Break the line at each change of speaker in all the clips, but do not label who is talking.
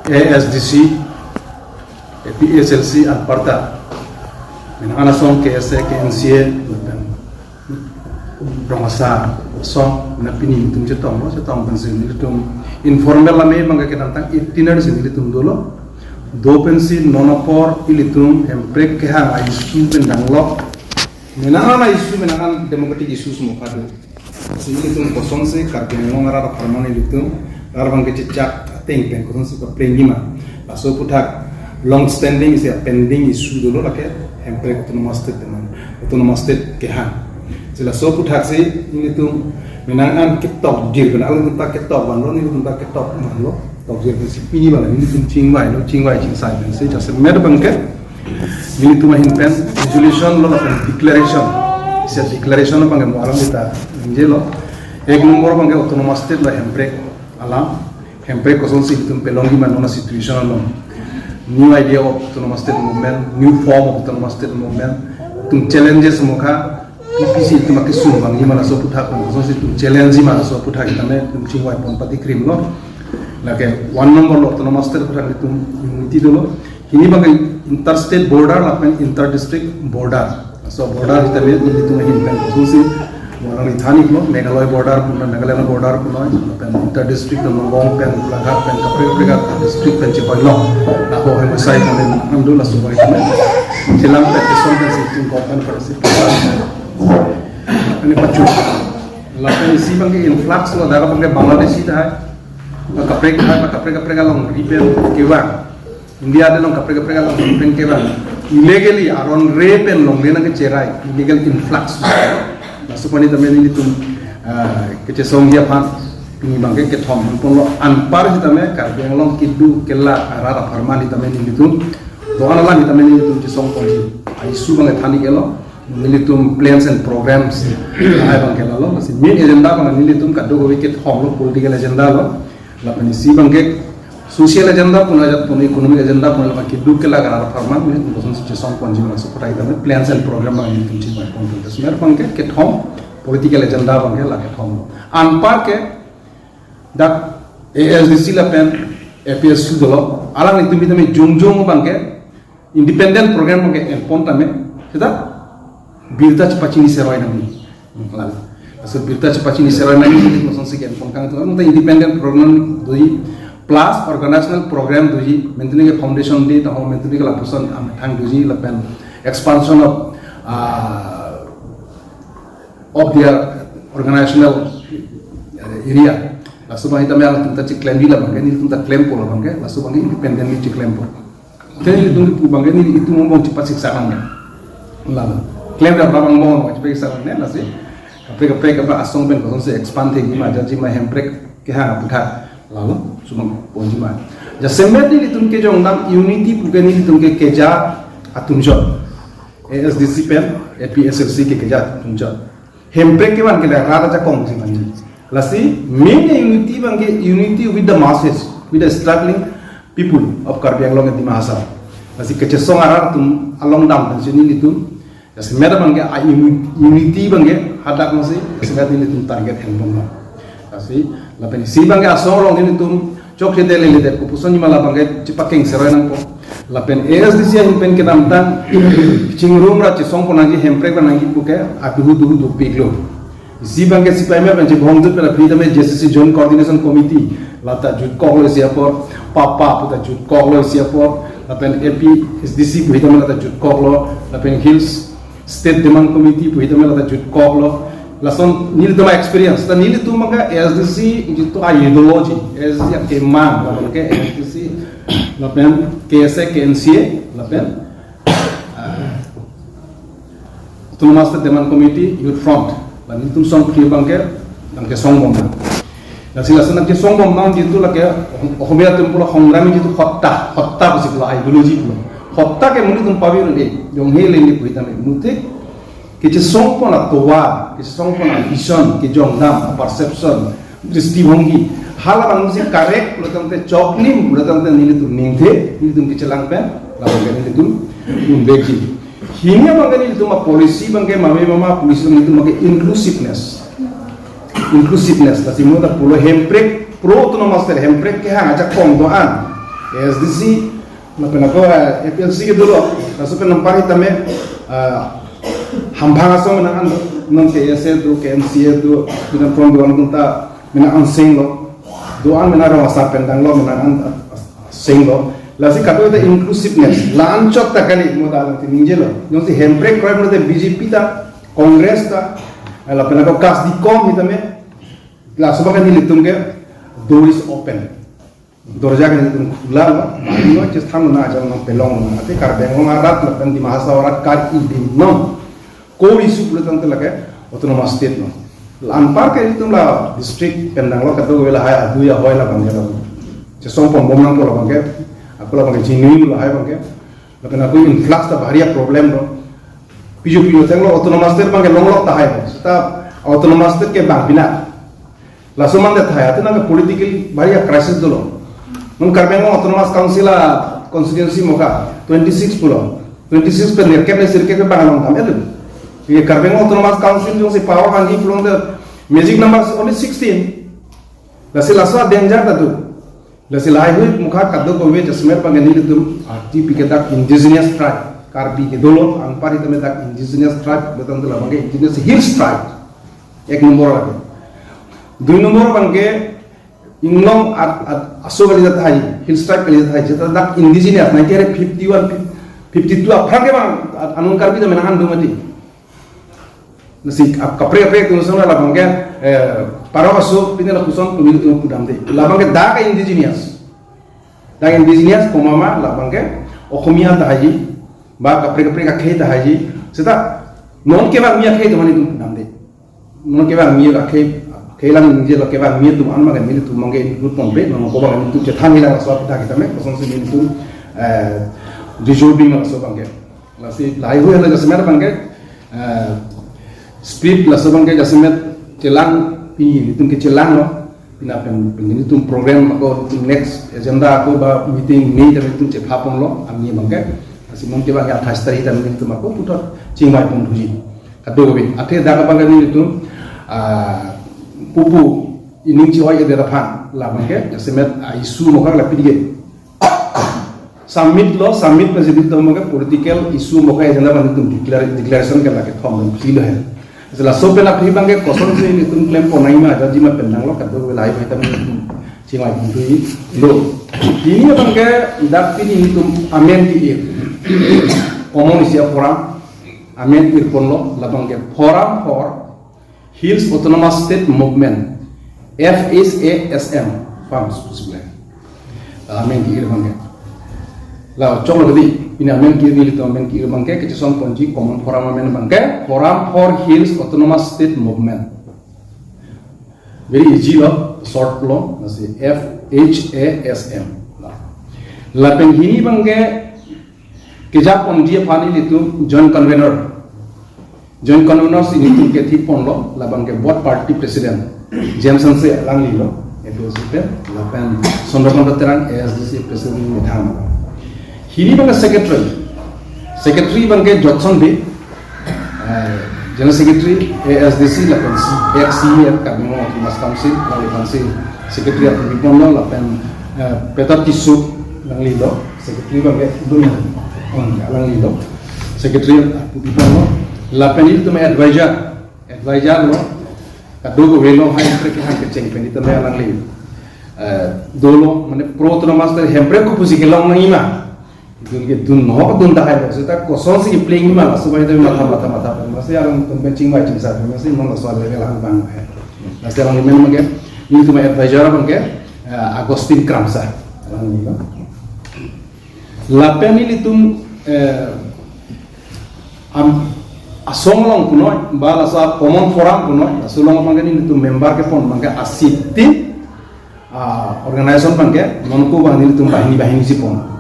ASDC, PSLC at Parta. Minangana song KSA, KNCA, Bromasa, song na pini tum cetong no cetong pensi ni tum informal lame mangga kenantang itinerary sini tum dolo do pensi nonopor ilitum emprek ke hang isu pendanglo minangana isu minangan democratic isu semua kado sini tum kosong se kargen ngara permanen ilitum arbang kecicak ting pen kosong se plengima laso putak long standing is a pending isu dolo lake emprek autonomous state ke hang sila so putak se ini tuh menangan ketok dir kan alam tempat ketok ban lo ini tempat ketok ban lo tok dir si pini bala ini tuh cingwai cing sai ben se jase mer bangke ini tuh mahin pen resolution lo pen declaration se declaration lo bangke mo alam kita injelo ek nomor bangke autonomous state la hemprek alam hemprek kosong si tuh pelongi man nona situation lo new idea of autonomous state movement new form of autonomous state movement tuh challenges muka PPC itu makin sumbang, gimana so putak pun, so itu challenge gimana so putak kita nih, itu cingwai pun pati krim lo, lagi one number lo, autonomous state putak itu unity dulu, ini bagai interstate border, lapan interdistrict border, so border kita lihat itu mahin so orang Ithani lo, Meghalaya border pun, Nagaland border pun, lapan interdistrict lo, Nongong pen, Lagar pen, Kapre district pen cipai lo, nah kau yang besar itu nih, amdul lah semua itu nih, jelang pen keson pen situ kopen persi. Ini pacu, lapan isi bangke influx lo, darah bangke Bangladesh itu hai, kapre long repair kewan, India ada long kapre long repair kewan, illegally aron rape and long lena ke cerai, illegal influx, masuk pani tamen ini tuh, kecesong dia pan, ini bangke ketom, pun lo anpar kita me, karena yang long kidu kela arah farman kita me ini tuh, doa Allah kita me ini tuh cesong poni, isu bangke thani kelo. Nilitum plans and programs ay bang kela lo masih main agenda bang nilitum kaddo go wicket hong lo political agenda lo lapani si bang ke social agenda pun ajat pun economic agenda pun lapani kiddu kela gara farman me boson si song ponji masuk kotai kami plans and program bang nilitum si bang pun terus mer bang ke hong political agenda bang ke la ke hong anpar ke dak ASDC lapen APS dolo alang itu bitame jung bang ke independent program bang ke empon tame kita birta cepat ini serai nanti, lalu, asal birta cepat ini serai nanti jadi masuk sekian pengkang itu, kita independent program tuji plus organizational program tuji, maintenance foundation di, tahu maintenance lapisan thang tuji, lapan expansion of their organizational area, lalu bang kita melihat tentang cek claim di lah bang, ini tentang claim pola bang, lalu bang independent di cek claim pola, jadi itu bang ini itu ngomong cepat siksakan lalu. Klaim dah berapa ngomong, macam apa ni nasi? Kapre asong pen kosong se expand tinggi macam cuma hemprek kehang putar lalu cuma ponjima. Jadi semedi itu ke jong nam unity bukan itu ke keja atunjot. ASDC pen, PSLC ke keja atunjot. Hemprek ke mana ke rara cakong sih mani. Lasi main unity bang ke unity with the masses, with the struggling people of Karbi Anglong di Mahasar. Lasi kecesong arah tum along down dan sini itu. Jadi mereka bangga unity bangga hadak masih sebenarnya ini tuh target handphone lah. Tapi lapan si bangga asal orang ini tuh cok kita lihat keputusan ni malah bangga cepat keng serai nangko. Lapan ASDC yang pen kita nonton cingrum raci song pun lagi hemprek lagi buka api hudu piglo. Si bangga si pemain bangga bongdut pada berita me JCC Joint Coordination Committee lata jut konglo siapa papa puta jut konglo siapa lapan AP SDC berita me lata jut konglo lapan Hills State Demand Committee puhita me lata jut koklo lason nili toma experience ta nili tu maka SDC itu ideology SDC ke man lapan ke SDC lapan KSA KNCA lapan Autonomous State Demand Committee Youth Front dan itu song pri bangke dan ke song bom dan sila sana ke song bom nang itu la ke ohmia tempula hongrami itu hotta pasi pula ideology pula hotta ke muni tum pavi ni jong hele ni puita me mute ke song pona towa ke song pona vision ke jong nam perception दृष्टिभंगी हालांकि मुझे करेक्ट लतंते चौकलिम लतंते नीले तुम निंथे नीले तुम किचलांग पे लाओगे नीले तुम देखी हिंगे मंगे नीले तुम पॉलिसी मंगे मामे मामा पॉलिसी नीले तुम मंगे inclusiveness लासी मुझे पुलो हेम्प्रेक प्रो तो नमस्ते हेम्प्रेक के हाँ अच्छा कौन तो आन ASDC na penako APLC ke dulu lasu penampak itame hambang aso menang non KSA tu KMCA tu dengan program kita menang sing lo doan menang rasa pendang lo menang sing lo lasi kato itu inclusiveness lancok tak kali modal nanti ninjelo yang si handbrake kau menurut BJP ta Kongres ta la penako kas di kom itame la sebagai nilitung ke door is open dorja kan itu khula baru just tham na aja na pelong na te kar bengong arat la pen di mahasawara kar idin no ko isu pulang tu lagi autonomous state no lampar ke itu la district pendang lo kata gue lah hai adu ya hoi la bangke lo cesong pom bom nang lo bangke aku la bangke genuine lo hai bangke lepas aku influx ta bahaya problem lo pijo teng lo autonomous state bangke long lo ta hai seta autonomous state ke bang bina langsung mana thaya tu naga political bahaya crisis dulu nung karbengong autonomous council la constituency moka 26 pulau 26 per nerkep ne sirke ke bangalong tam elu ये करबेंग autonomous council जो से पावर हांगी from the magic number only 16 लसे लसवा डेंजर तदु लसे लाई हुई मुखा कदो को वे जसमेर पंगनी तुम आरटी पी के तक इंडिजिनियस ट्राइब कारपी के दोलो अनपारी तमे तक इंडिजिनियस ट्राइब बतन तो लबंगे इंडिजिनियस हिल्स ट्राइब एक नंबर लगे दुई नंबर बंगे इंगलोंग असो गली जाता है हिल्स ट्राइब गली जाता है जता तक इंडिजिनियस 1951 52 अफर के बang अनु कारपी तो मेनाहान दुमती nasi kapre tu nusona la bangke paro aso pine la kuson pemilih tu pudam de la bangke da ka indigenous komama la bangke okhomia ta haji ba kapre ka khei ta haji seta non ke ba mia khei to mani tu pudam de non ke ba mia ka khei lang je la ke ba mia tu an ma ga mili tu mangke tu tombe no ko ba tu je thami la so ta kita me koson se mili tu dissolving la so bangke la si lai hu la jasmer bangke speed la sabang ke jasemet celang pi itu ke celang no pina pen itu program ko next agenda ko ba meeting ni da itu ce phapong lo amni bangke asi mong ke ba ya thastari ta ni tu mako putot chingmai pong thuji kado be athe da ka bangke ni itu pupu ining chi hoye da phan la bangke jasemet isu mo ka la pidige summit pe jadi to maka political issue mo ka agenda ban tu declaration ke la ke thom feel hai setelah sopela pribangke kosong sih itu klaim ponai mah jadi mah pendang lo kado wilayah kita cingai bui lo ini bangke dak ini itu amen di komunisia forum amen pon lo la bangke forum for Hills Autonomous State Movement FSASM farms sebenarnya amen di bangke la coba tadi ini amen kiri itu amen kiri bangke kecesong ponji common forum amen bangke forum for Hills Autonomous State Movement very easy lo short lo nasi FHASM la penghini bangke kejap ponji pani itu joint convenors ini tu kethi pon lo la bangke board party president Jameson se langli lo itu sepe la pen sondra terang ASDC president medham Hini bangga secretary bangga Johnson B general secretary ASDC la pen XCF kami mau Mas Council lalu council secretary atau bipono la pen Peter Tisu lang lido secretary bangga dunia lang lido secretary bipono la pen itu me advisor lo kado go velo hai ke han ke ceng pen itu me lang lido dolo mane pro autonomous ter hempre ko pusi ke long nang ima dunke dun no dun da hai so ta kosong si playing ma so ba itu mata masih yang benching ma cing sa masih mon so le la bang hai masih orang men mage ini tu ma advisor bangke Agustin Kramsa la penil itu asong long kuno bala sa common forum kuno asulong mangani itu member ke pon mangga asiti organization bangke non ko bang itu bahini si pon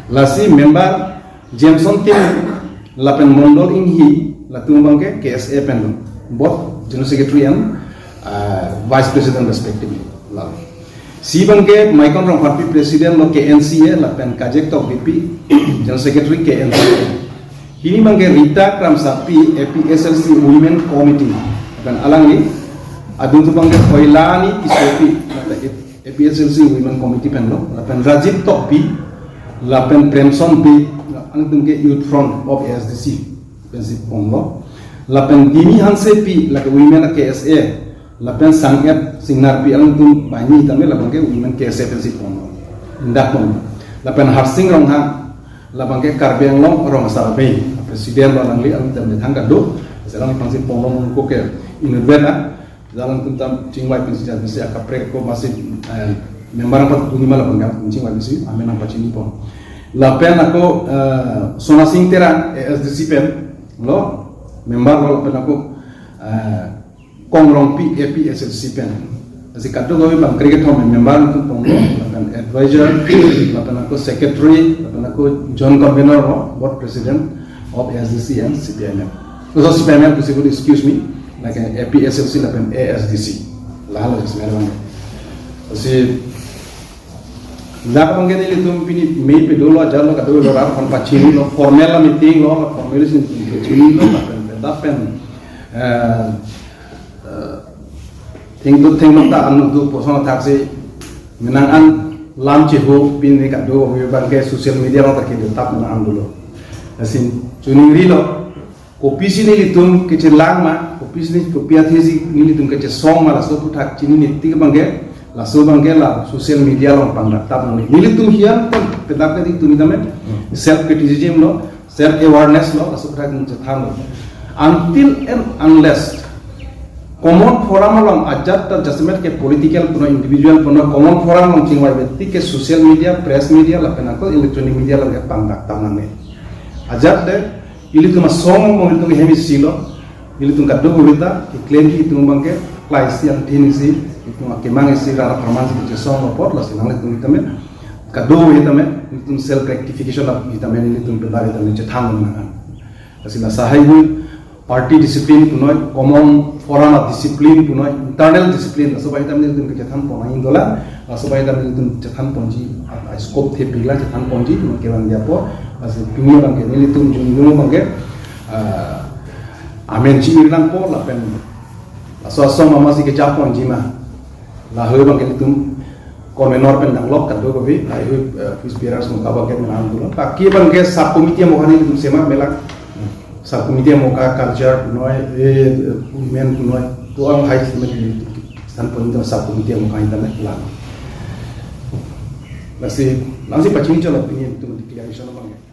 lasi member Jameson tim lapen mondol inhi latung bangke KSA pen both general secretary and vice president respectively si bangke Michael Ramparti president lo KNCA lapen kajek tok VP general secretary KNCA ini bangke Rita Kramsapi APSLC women committee dan alangi adun tu bangke koilani isopi APSLC Women Committee pen lo lapen Rajiv Tokpi lapen Premson B ang ke Youth Front of ASDC pensip pom lo lapen Dini Hanse P la Women KSA lapen Sanget Singnar P ang tum bani tame lapen ke Women KSA pensip pom lo indak pom lapen Harsing Ronghang lapen ke Karbiang Long Rong Sarbe presiden lo nangli ang tam thang do selang pensip pom lo ko ke inudena dalam tentang cingwai pensiun mesti akan preko masih member apa tu lima lapan kan cingwai pensiun amen apa cini pun lapen aku sona sing tera ASDC pen lo member lo lapen aku kongrong P APSLC pen asi kado gawe bang cricket home member tu pun lapen advisor lapen aku secretary lapen aku joint convener board president of ASDC and CPMM so CPMM excuse me like APSLC lapen ASDC lalu sebenarnya kasi laga bangke ni litum pini mei pe dolo ajar lo kado lo rar kon pachini lo formal meeting lo formalism pachini lo lapen ting lo ta anu tu posona taksi menang an lam cheho pin ni kado bangke social media lo tak ke tap menang dulu asin tuning rilo kopi sini litum kecil lama kopi sini kopi athesi ni litum kecil song malah so putak cini ni tiga bangke la so bangke la social media lo pangdak tap ni litum hian kan pedak ni tu ni tamen self criticism lo self awareness lo la so putak ni tham lo until and unless common forum lo ajat ta judgment ke political puno individual puno common forum lo chingwar betti ke social media press media la penako electronic media lo ke pangdak tap ni ajat de ili tuma song mo itu hemi silo ili tung kado bolita klaim ki tung bangke place yang tini si itu akemang isi rara permansi ke song mo pot las nang tung itame kado itame itu self rectification of itame ili tung pedari itame cethang nang asila sahai party discipline punoi common forum of discipline punoi internal discipline so bai itame tung ke cethang pona indola so bai itame tung cethang ponji scope the pila cethang ponji ke bang dia po asal dunia bangke ini tung jumlah bangke amen ci irlang po la pen so mama si ke japon jima la ho bangke tung komenor pen dang lok kado ko bi ai ho fispirars mo ka bangke menang dulu taki bangke sub committee mo hani tung sema melak sub committee mo ka culture noi men noi to ang high stan pon tung sub committee mo ka intan la masih pacin chala pingin tung declaration bangke